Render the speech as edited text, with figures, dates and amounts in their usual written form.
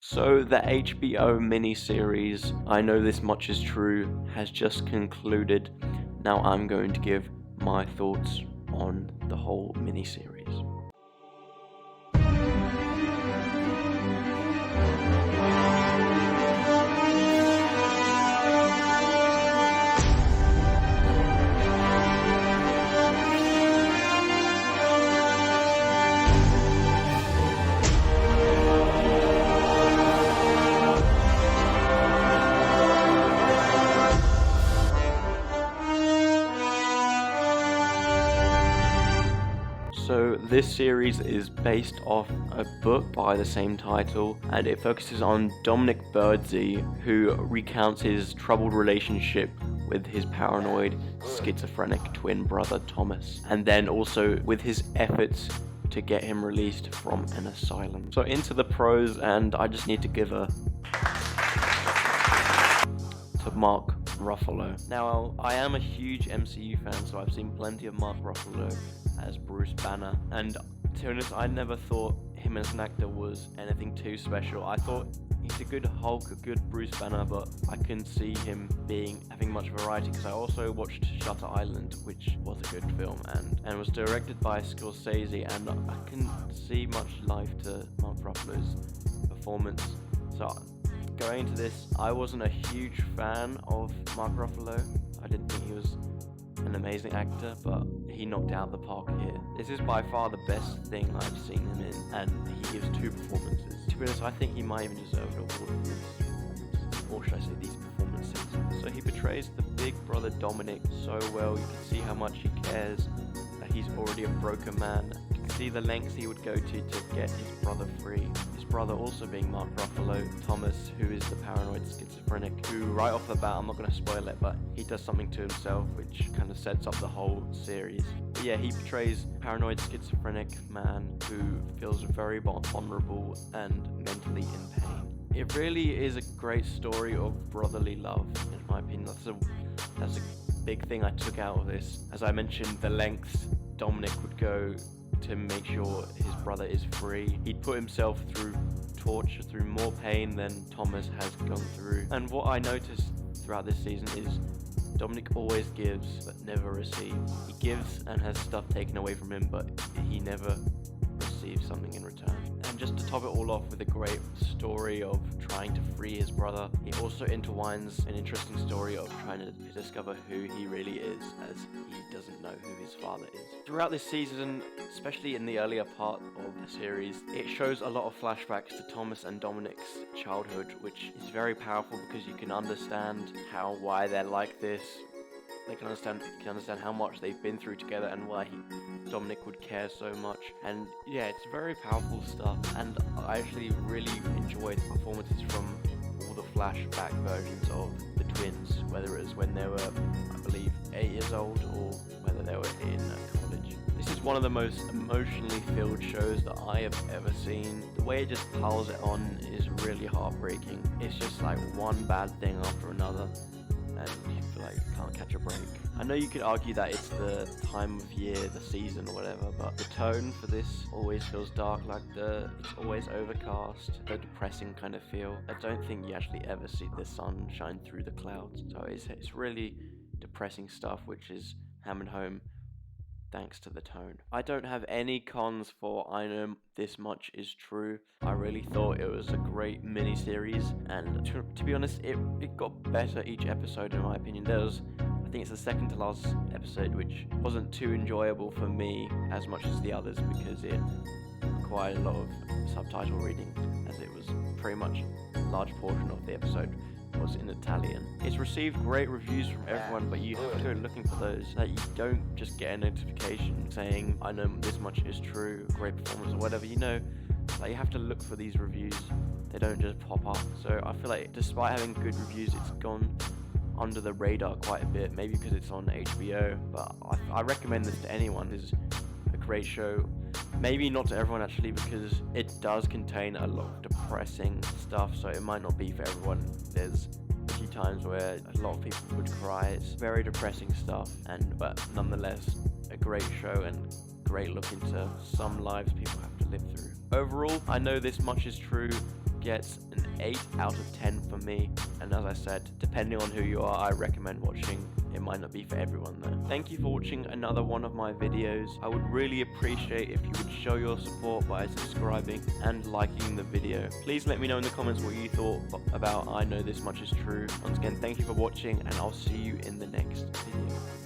So the HBO miniseries, I Know This Much Is True, has just concluded. Now I'm going to give my thoughts on the whole miniseries. So this series is based off a book by the same title, and it focuses on Dominic Birdsey, who recounts his troubled relationship with his paranoid, schizophrenic twin brother Thomas, and then also with his efforts to get him released from an asylum. So into the pros, and I just need to give a to Mark Ruffalo. Now, I am a huge MCU fan, so I've seen plenty of Mark Ruffalo as Bruce Banner, and to be honest, I never thought him as an actor was anything too special. I thought he's a good Hulk, a good Bruce Banner, but I couldn't see him having much variety, because I also watched Shutter Island, which was a good film and was directed by Scorsese, and I couldn't see much life to Mark Ruffalo's performance. So going into this, I wasn't a huge fan of Mark Ruffalo. I didn't think he was an amazing actor, but he knocked out the park here. This is by far the best thing I've seen him in, and he gives 2 performances. To be honest, I think he might even deserve an award for this performance, or should I say these performances. So he portrays the big brother Dominic so well. You can see how much he cares, that he's already a broken man. You can see the lengths he would go to get his brother free. His brother also being Mark Ruffalo, Thomas, who is the paranoid schizophrenic, who right off the bat, I'm not going to spoil it, but he does something to himself which kind of sets up the whole series. But yeah, he portrays a paranoid schizophrenic man who feels very vulnerable and mentally in pain. It really is a great story of brotherly love, in my opinion. That's a big thing I took out of this. As I mentioned, the lengths Dominic would go to make sure his brother is free. He'd put himself through torture, through more pain than Thomas has gone through. And what I noticed throughout this season is Dominic always gives but never receives. He gives and has stuff taken away from him, but he never receives something in return. And just to top it all off with a great story of trying to free his brother, he also intertwines an interesting story of trying to discover who he really is, as he doesn't know who his father is. Throughout this season, especially in the earlier part of the series, it shows a lot of flashbacks to Thomas and Dominic's childhood, which is very powerful because you can understand why they're like this. You can understand how much they've been through together and why Dominic would care so much. And yeah, it's very powerful stuff, and I actually really enjoyed the performances from all the flashback versions of the twins, whether it was when they were, I believe, 8 years old, or whether they were in college. This is one of the most emotionally filled shows that I have ever seen. The way it just piles it on is really heartbreaking. It's just like one bad thing after another, and you feel like you can't catch a break. I know you could argue that it's the time of year, the season or whatever, but the tone for this always feels dark, like it's always overcast, a depressing kind of feel. I don't think you actually ever see the sun shine through the clouds, so it's really depressing stuff, which is hammered home thanks to the tone. I don't have any cons for I Know This Much Is True. I really thought it was a great mini-series, and to be honest, it got better each episode in my opinion. I think it's the second to last episode, which wasn't too enjoyable for me as much as the others, because it required a lot of subtitle reading, as it was pretty much a large portion of the episode was in Italian. It's received great reviews from everyone, but you have to go looking for those, that you don't just get a notification saying I Know This Much Is True, great performance or whatever. You have to look for these reviews. They don't just pop up. So I feel like despite having good reviews, it's gone under the radar quite a bit, maybe because it's on HBO, but I recommend this to anyone. It's a great show. Maybe not to everyone actually, because it does contain a lot of depressing stuff, so it might not be for everyone. There's a few times where a lot of people would cry. It's very depressing stuff, but nonetheless a great show and great look into some lives people have to live through. Overall, I Know This Much Is True gets an 8 out of 10 for me, and as I said, depending on who you are, I recommend watching. It might not be for everyone though. Thank you for watching another one of my videos. I would really appreciate if you would show your support by subscribing and liking the video. Please let me know in the comments what you thought about I Know This Much Is True. Once again, thank you for watching, and I'll see you in the next video.